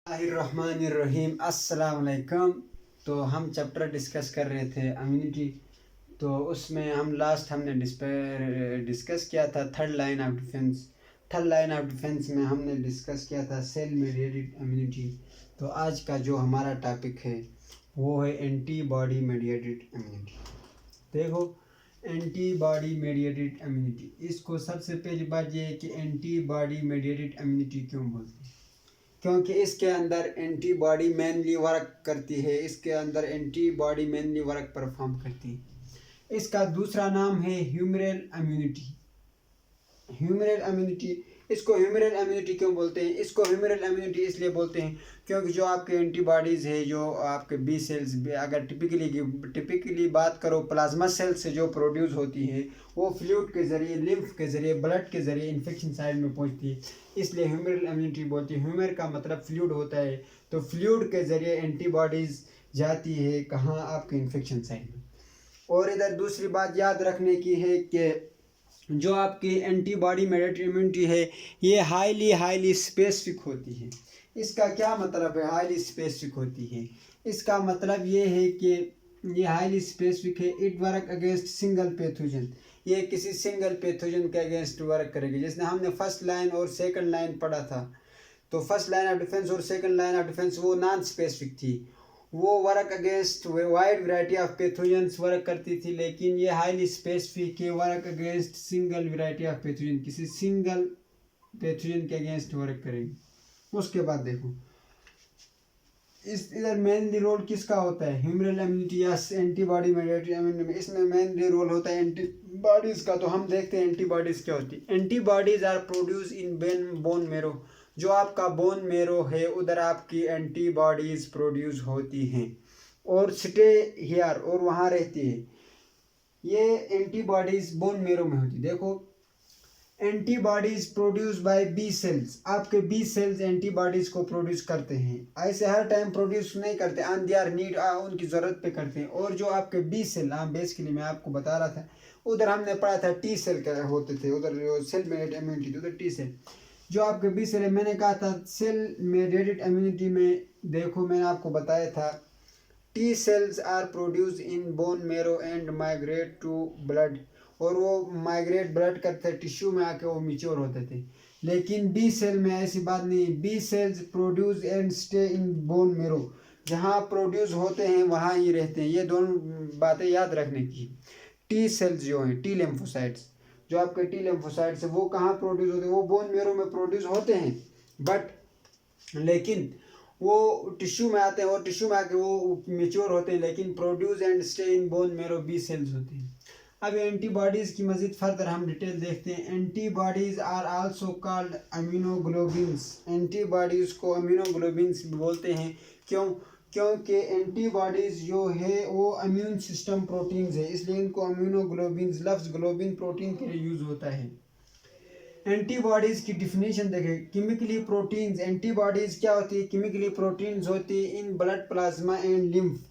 बिस्मिल्लाहिर्रहमानिर्रहीम अस्सलाम वालेकुम। तो हम चैप्टर डिस्कस कर रहे थे इम्यूनिटी। तो उसमें हमने डिस्कस किया था third line of defence. Third line of defence में हमने डिस्कस किया था सेल मेडिएटेड इम्यूनिटी। तो आज का जो हमारा टॉपिक है वो है एंटीबॉडी मेडिएटेड इम्यूनिटी। देखो, एंटीबॉडी मेडिएटेड इम्यूनिटी, इसको सबसे पहली बात ये है कि एंटीबॉडी मेडिएटेड इम्यूनिटी क्यों बोलते हैं, क्योंकि इसके अंदर एंटीबॉडी मेनली वर्क करती है। इसके अंदर एंटीबॉडी मेनली वर्क परफॉर्म करती है। इसका दूसरा नाम है ह्यूमरल इम्यूनिटी। ह्यूमरल इम्यूनिटी, इसको ह्यूमरल इम्यूनिटी क्यों बोलते हैं? इसको ह्यूमरल इम्यूनिटी इसलिए बोलते हैं क्योंकि जो आपके एंटीबॉडीज़ है, जो आपके बी सेल्स, अगर टिपिकली बात करो, प्लाज्मा सेल्स से जो प्रोड्यूस होती है वो फ्लूइड के ज़रिए, लिम्फ के ज़रिए, ब्लड के ज़रिए इन्फेक्शन साइड में पहुंचती है। इसलिए ह्यूमरल इम्यूनिटी बोलती है। ह्यूमर का मतलब फ्लूइड होता है, तो फ्लूइड के ज़रिए एंटीबॉडीज़ जाती है कहाँ? आपके इन्फेक्शन साइड में। और इधर दूसरी बात याद रखने की है कि जो आपकी एंटीबॉडी मेडिएटेड इम्यूनिटी है ये हाईली स्पेसिफिक होती है। इसका क्या मतलब है हाईली स्पेसिफिक होती है? इसका मतलब ये है कि ये हाईली स्पेसिफिक है। It work against single pathogen, ये किसी सिंगल पैथोजन के अगेंस्ट वर्क करेगी। जैसे हमने फर्स्ट लाइन और सेकंड लाइन पढ़ा था, तो फर्स्ट लाइन ऑफ डिफेंस और सेकंड लाइन ऑफ डिफेंस वो नॉन स्पेसिफिक थी, वो work against wide variety of pathogens work करती थी। लेकिन ये हाईली स्पेसिफिक है, work against single variety of pathogen, किसी सिंगल पैथोजन के अगेंस्ट वर्क करेगी। उसके बाद देखो, इधर मेनली रोल किसका होता है? ह्यूमरल इम्यूनिटी या एंटीबॉडी मेडिएटेड इम्यूनिटी में इसमें मेनली रोल होता है एंटीबॉडीज़ का। तो हम देखते हैं एंटीबॉडीज़ क्या होती है। Antibodies are produce in bone marrow, जो आपका बोन मेरो है उधर आपकी एंटीबॉडीज़ प्रोड्यूस होती हैं और स्टे हियर, और वहाँ रहती है। ये एंटीबॉडीज़ बोन मेरो में होती है। देखो, antibodies produce by B cells, आपके बी सेल्स एंटीबॉडीज को प्रोड्यूस करते हैं। ऐसे हर टाइम प्रोड्यूस नहीं करते, ऑन देयर नीड, उनकी ज़रूरत पे करते हैं। और जो आपके बी सेल, बेसिकली मैं आपको बता रहा था, उधर हमने पढ़ा था टी सेल का होते थे, उधर जो सेल मेडिएटेड इम्यूनिटी थी उधर टी सेल। जो आपके बी सेल है, मैंने कहा था सेल मेडिएटेड इम्यूनिटी में, देखो मैंने आपको बताया था T cells are produce in bone marrow and migrate to blood, और वो माइग्रेट ब्लड करते थे, टिश्यू में आके वो मिच्योर होते थे। लेकिन बी सेल में ऐसी बात नहीं। B cells produce and stay in bone marrow, जहाँ प्रोड्यूस होते हैं वहाँ ही रहते हैं। ये दोनों बातें याद रखने की। टी सेल्स जो हैं, टी लिम्फोसाइट्स, जो आपके टी लिम्फोसाइट्स है वो कहाँ प्रोड्यूस होते हैं? वो बोन मेरो में प्रोड्यूस होते हैं, बट लेकिन वो टिश्यू में आते हैं और टिश्यू में आके वो मेच्योर होते हैं। लेकिन produce and stay in bone marrow B cells होते हैं। अब एंटीबॉडीज़ की मज़ीद फर्दर हम डिटेल देखते हैं। Antibodies are also called immunoglobulins, antibodies को अमीनोग्लोबिन्स बोलते हैं। क्यों? क्योंकि एंटीबॉडीज़ जो है वो इम्यून सिस्टम प्रोटीन्स है, इसलिए इनको अमीनोग्लोबिन्स, लफ्ज़ ग्लोबिन प्रोटीन के लिए यूज़ होता है। एंटीबॉडीज़ की डिफिनीशन देखें। केमिकली प्रोटीन्स, एंटीबॉडीज़ क्या होती है? केमिकली प्रोटीन्स होती है in blood plasma and lymph,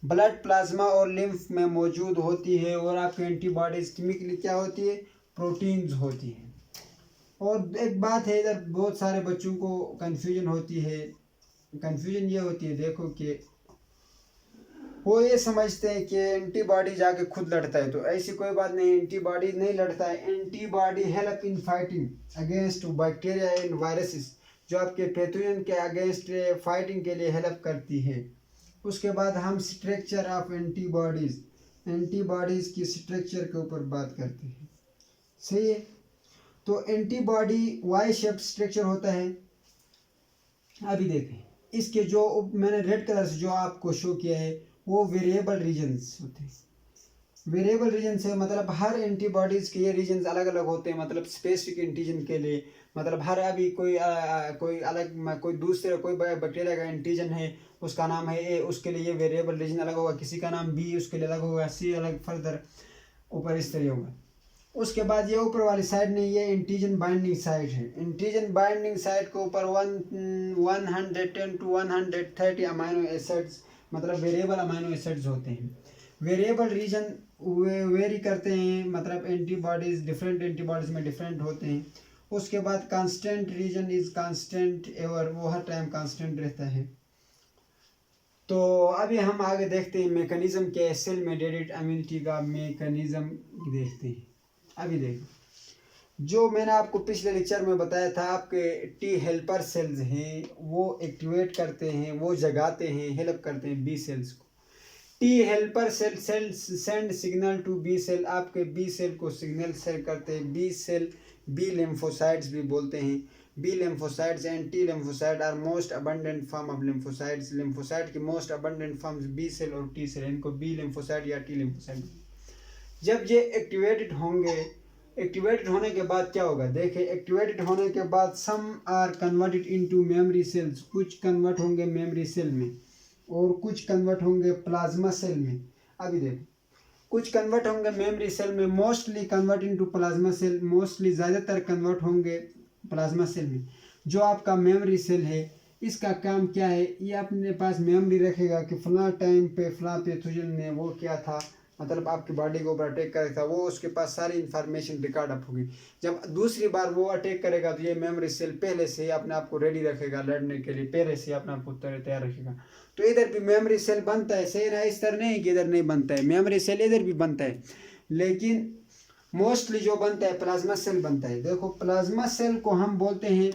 blood plasma और लिम्फ में मौजूद होती है। और आपकी एंटीबॉडीज़ केमिकली क्या होती है? प्रोटीन्स होती है। और एक बात है, इधर बहुत सारे बच्चों को कन्फ्यूजन होती है। कन्फ्यूजन ये होती है, देखो कि वो ये समझते हैं कि एंटीबॉडी जाके खुद लड़ता है, तो ऐसी कोई बात नहीं। एंटीबॉडी नहीं लड़ता है। Antibody help in fighting against bacteria and viruses, जो आपके पैथोजन के अगेंस्ट फाइटिंग के लिए हेल्प करती है। उसके बाद हम स्ट्रक्चर ऑफ एंटीबॉडीज़, एंटीबॉडीज़ की स्ट्रक्चर के ऊपर बात करते हैं। सही है। तो एंटीबॉडी वाई शेप स्ट्रक्चर होता है। अभी देखें, इसके जो मैंने रेड कलर से जो आपको शो किया है वो वेरिएबल रीजन्स होते हैं। वेरिएबल रीजन से मतलब हर एंटीबॉडीज़ के ये रीजन्स अलग अलग होते हैं। मतलब स्पेसिफिक एंटीजन के लिए, मतलब हर अभी कोई अलग, कोई दूसरे कोई बैक्टीरिया का एंटीजन है, उसका नाम है ए, उसके लिए ये वेरिएबल रीजन अलग होगा। किसी का नाम बी, उसके लिए अलग होगा। सी अलग, फर्दर ऊपर इस तरह होगा। उसके बाद ये ऊपर वाली साइड नहीं, ये एंटीजन बाइंडिंग साइड है। एंटीजन बाइंडिंग साइड के ऊपर 110 to 130 अमाइनो एसिड्स, मतलब वेरिएबल अमाइनो एसिड्स होते हैं। वेरिएबल रीजन वेरी करते हैं, मतलब एंटीबॉडीज़ डिफरेंट एंटीबॉडीज़ में डिफरेंट होते हैं। उसके बाद constant region is constant ever, वो हर टाइम कांस्टेंट रहता है। तो अभी हम आगे देखते हैं मैकेनिज्म क्या है, सेल मेडिएटेड इम्यूनिटी का मैकेनिज्म देखते हैं। अभी देखो, जो मैंने आपको पिछले लेक्चर में बताया था, आपके टी हेल्पर सेल्स हैं, वो एक्टिवेट करते हैं, वो जगाते हैं, हेल्प करते हैं बी सेल्स को। T helper cells send signal to B cell, आपके बी सेल को सिग्नल सेंड करते हैं। बी सेल बी लिम्फोसाइट्स भी बोलते हैं। B lymphocytes and T lymphocyte are most abundant form of lymphocytes. Lymphocyte की most abundant forms B cell और T cell, इनको बी लिम्फोसाइट या टी लिम्फोसाइट। जब ये एक्टिवेटेड होंगे, एक्टिवेटेड होने के बाद क्या होगा, देखिए एक्टिवेटेड होने के बाद some are converted into memory cells, कुछ कन्वर्ट होंगे मेमोरी सेल में और कुछ कन्वर्ट होंगे प्लाज्मा सेल में। अभी देखो, कुछ कन्वर्ट होंगे मेमोरी सेल में, mostly convert into plasma cell, mostly ज़्यादातर कन्वर्ट होंगे प्लाज्मा सेल में। जो आपका मेमोरी सेल है, इसका काम क्या है, ये अपने पास मेमोरी रखेगा कि फलां टाइम पे फलां पैथोजन ने वो क्या था, मतलब आपकी बॉडी के ऊपर अटैक करेगा था, वो उसके पास सारी इन्फॉर्मेशन रिकॉर्ड अप होगी। जब दूसरी बार वो अटैक करेगा तो ये मेमोरी सेल पहले से ही अपने आप को रेडी रखेगा लड़ने के लिए, पहले से ही अपने आप को तैयार रखेगा। तो इधर भी मेमोरी सेल बनता है, सही ना, इस तरह नहीं कि इधर नहीं बनता है, मेमोरी सेल इधर भी बनता है, लेकिन मोस्टली जो बनता है प्लाज्मा सेल बनता है। देखो, प्लाज्मा सेल को हम बोलते हैं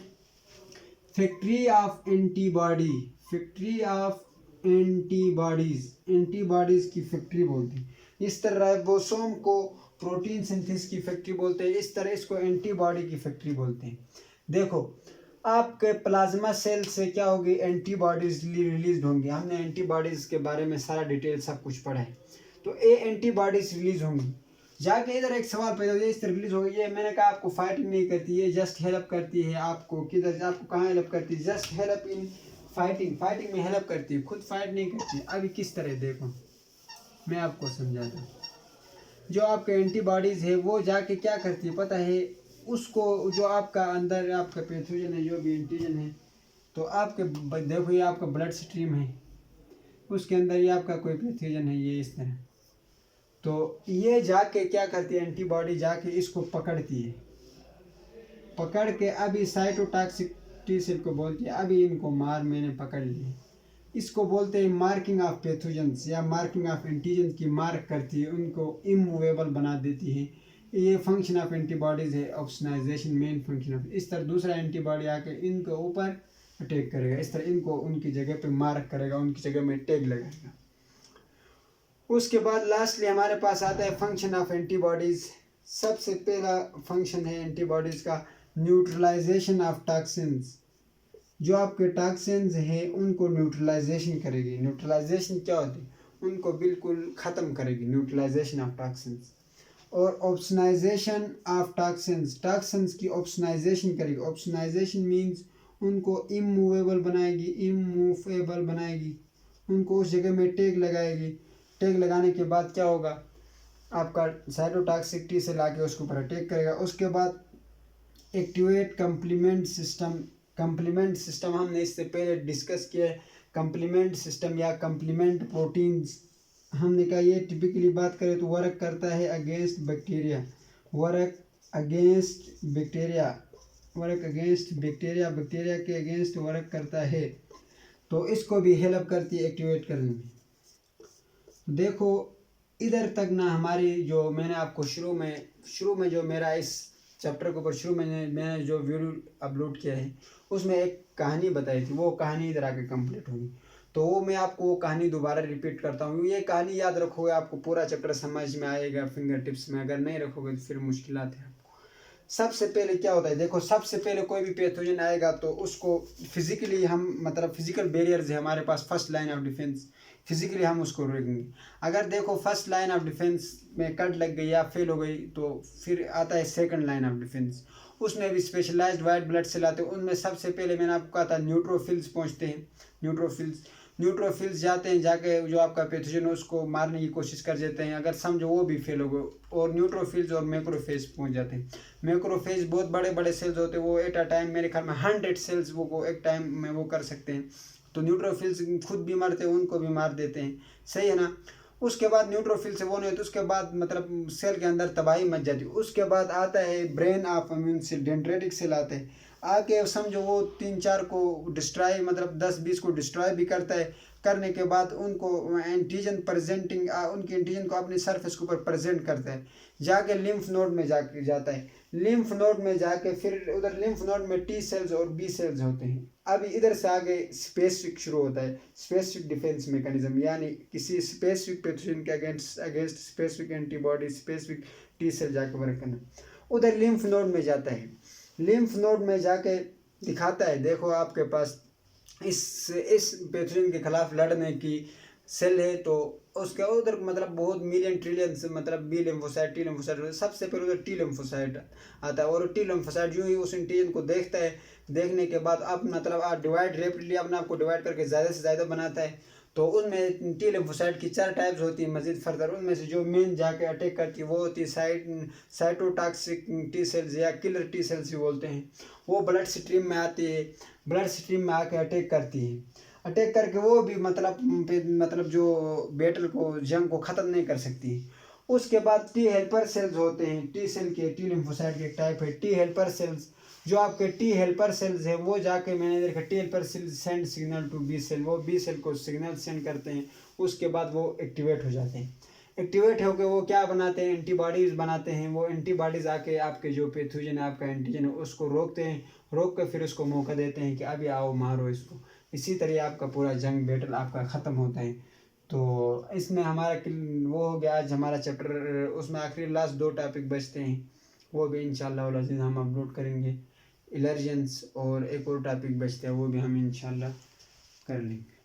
factory of antibody, factory of antibodies, antibodies की फैक्ट्री बोलते हैं। इस तरह राइबोसोम को प्रोटीन सिंथेसिस की फैक्ट्री बोलते हैं, इस तरह इसको एंटीबॉडी की फैक्ट्री बोलते हैं। देखो, आपके प्लाज्मा सेल से क्या होगी, एंटीबॉडीज रिलीज होंगी। हमने एंटीबॉडीज के बारे में सारा डिटेल सब कुछ पढ़ा है। तो ये एंटीबॉडीज रिलीज होंगी, जाके इधर एक सवाल पैदा हो जाए, इस तरह रिलीज होगी। ये मैंने कहा आपको फाइटिंग नहीं करती है, जस्ट हेल्प करती है आपको। किधर, आपको कहाँ हेल्प करती है, just help in fighting, fighting में हेल्प करती है, खुद फाइट नहीं करती है। अभी किस तरह देखो, मैं आपको समझाता हूँ। जो आपके एंटीबॉडीज़ है वो जाके क्या करती है पता है, उसको जो आपका अंदर आपका पैथोजन है, जो भी एंटीजन है, तो आपके देखो ये आपका ब्लड स्ट्रीम है, उसके अंदर ये आपका कोई पैथोजन है, ये इस तरह। तो ये जाके क्या करती है, एंटीबॉडी जाके इसको पकड़ती है, पकड़ के अभी साइटोटॉक्सिक टी सेल को बोलती है, अभी इनको मार, मैंने पकड़ लिया। इसको बोलते हैं मार्किंग ऑफ पैथोजेंस या मार्किंग ऑफ एंटीजन की मार्क करती है, उनको इमूवेबल बना देती है। ये फंक्शन ऑफ एंटीबॉडीज है, ऑप्शनाइजेशन मेन फंक्शन ऑफ। इस तरह दूसरा एंटीबॉडी आके इनके ऊपर अटैक करेगा, इस तरह इनको उनकी जगह पे मार्क करेगा, उनकी जगह में टैग लगाएगा। उसके बाद लास्टली हमारे पास आता है फंक्शन ऑफ एंटीबॉडीज। सबसे पहला फंक्शन है एंटीबॉडीज का न्यूट्रलाइजेशन ऑफ टॉक्सिन्स। जो आपके टॉक्सिन्स है उनको न्यूट्रलाइजेशन करेगी। न्यूट्रलाइजेशन क्या होती है, उनको बिल्कुल ख़त्म करेगी, न्यूट्रलाइजेशन ऑफ टॉक्सिन्स। और ऑप्शनाइजेशन ऑफ टॉक्सिन्स, टॉक्सिन्स की ऑप्शनाइजेशन करेगी। ऑप्शनाइजेशन मीन्स उनको इमूवेबल बनाएगी, इमूवेबल बनाएगी, उनको उस जगह में टैग लगाएगी। टैग लगाने के बाद क्या होगा, आपका साइटोटॉक्सिक टी सेल आके उसके ऊपर अटैक करेगा। उसके बाद activate complement system. Complement system हमने इससे पहले डिस्कस किया है। कंप्लीमेंट सिस्टम या कंप्लीमेंट प्रोटीन्स, हमने कहा ये टिपिकली बात करें तो वर्क करता है against bacteria, work against bacteria, work against bacteria, bacteria के अगेंस्ट वर्क करता है। तो इसको भी हेल्प करती है एक्टिवेट करने में। देखो इधर तक ना हमारी, जो मैंने आपको शुरू में जो मेरा इस चैप्टर के ऊपर शुरू में मैंने जो वीडियो अपलोड किया है उसमें एक कहानी बताई थी, वो कहानी इधर आके कंप्लीट होगी। तो वो मैं आपको वो कहानी दोबारा रिपीट करता हूँ। ये कहानी याद रखोगे आपको पूरा चैप्टर समझ में आएगा फिंगर टिप्स में, अगर नहीं रखोगे तो फिर मुश्किलात है आपको। सबसे पहले क्या होता है, देखो सबसे पहले कोई भी पैथोजन आएगा तो उसको फिजिकली हम, मतलब फिजिकल बैरियर्स है हमारे पास, first line of defence, physically हम उसको रोकेंगे। अगर देखो फर्स्ट लाइन ऑफ डिफेंस में कट लग गई या फेल हो गई तो फिर आता है सेकंड लाइन ऑफ डिफेंस। उसमें भी स्पेशलाइज्ड वाइट ब्लड सेल आते हैं, उनमें सबसे पहले मैंने आपको कहा था न्यूट्रोफिल्स पहुंचते हैं। न्यूट्रोफिल्स जाते हैं, जाके जो आपका पैथोजन है उसको मारने की कोशिश कर देते हैं, अगर समझो वो भी फेल हो गए। और न्यूट्रोफिल्स और मैक्रोफेज पहुंच जाते हैं। मैक्रोफेज बहुत बड़े बड़े सेल्स होते हैं, वो एट अ टाइम मेरे ख्याल में 100 सेल्स वो एक टाइम में वो कर सकते हैं। तो न्यूट्रोफिल्स खुद भी मरते हैं, उनको भी मार देते हैं, सही है ना। उसके बाद न्यूट्रोफिल से वो नहीं होती, उसके बाद मतलब सेल के अंदर तबाही मच जाती है। उसके बाद आता है brain of immune cell, dendritic cell आते हैं, आके समझो वो 3-4 को डिस्ट्रॉय मतलब 10-20 को डिस्ट्रॉय भी करता है। करने के बाद उनको एंटीजन प्रेजेंटिंग उनके एंटीजन को अपनी सरफेस के ऊपर प्रेजेंट करता है, जाके लिम्फ नोड में जाके जाता है। लिम्फ नोड में जाके फिर उधर लिम्फ नोड में टी सेल्स और बी सेल्स होते हैं। अब इधर से आगे स्पेसिफिक शुरू होता है, स्पेसिफिक डिफेंस मैकेनिज्म, यानी किसी स्पेसिफिक पैथोजन के against specific antibody, specific T cell जाके वर्क करना। उधर लिम्फ नोड में जाता है, लिम्फ नोड में जाके दिखाता है देखो आपके पास इस पैथोजन के खिलाफ लड़ने की सेल है, तो उसके उधर मतलब बहुत मिलियन ट्रिलियन से मतलब बी लिम्फोसाइट, टी लिम्फोसाइट, सबसे पहले उधर टी लिम्फोसाइट आता है। और टी लिम्फोसाइट यूं ही उस एंटीजन को देखता है, देखने के बाद अब मतलब आप डिवाइड रेपिडली अपने आप को डिवाइड करके ज़्यादा से ज़्यादा बनाता है। तो उनमें टी लिम्फोसाइट की 4 टाइप्स होती है मजीद फर्दर। उनमें से जो मेन जाके अटैक करती है वो होती है साइटोटॉक्सिक टी सेल्स या किलर टी सेल्स भी बोलते हैं। वो ब्लड स्ट्रीम में आती है, ब्लड स्ट्रीम में आके अटैक करती है। अटैक करके वो भी मतलब जो बैटल को, जंग को ख़त्म नहीं कर सकती है। उसके बाद टी हेल्पर सेल्स होते हैं, टी सेल के, टी लिम्फोसाइट के टाइप है टी हेल्पर सेल्स। जो आपके टी हेल्पर सेल्स हैं वो जाके मैंने देखा T helper cells send signal to B cell, वो बी सेल को सिग्नल सेंड करते हैं। उसके बाद वो एक्टिवेट हो जाते हैं। एक्टिवेट होकर वो क्या बनाते हैं, एंटीबॉडीज़ बनाते हैं। वो एंटीबॉडीज़ आके आपके जो पैथोजन है, आपका एंटीजन है, उसको रोकते हैं। रोक कर फिर उसको मौका देते हैं कि अभी आओ मारो इसको। इसी तरह आपका पूरा जंग बैटल आपका ख़त्म होता है। तो इसमें हमारा वो हो गया आज हमारा चैप्टर। उसमें आखिरी लास्ट 2 टॉपिक बचते हैं, वो भी इंशाल्लाह वल अज़ीज़ हम अपलोड करेंगे। एलर्जेंस और एक और टॉपिक बचते हैं, वो भी हम इंशाल्लाह कर लेंगे।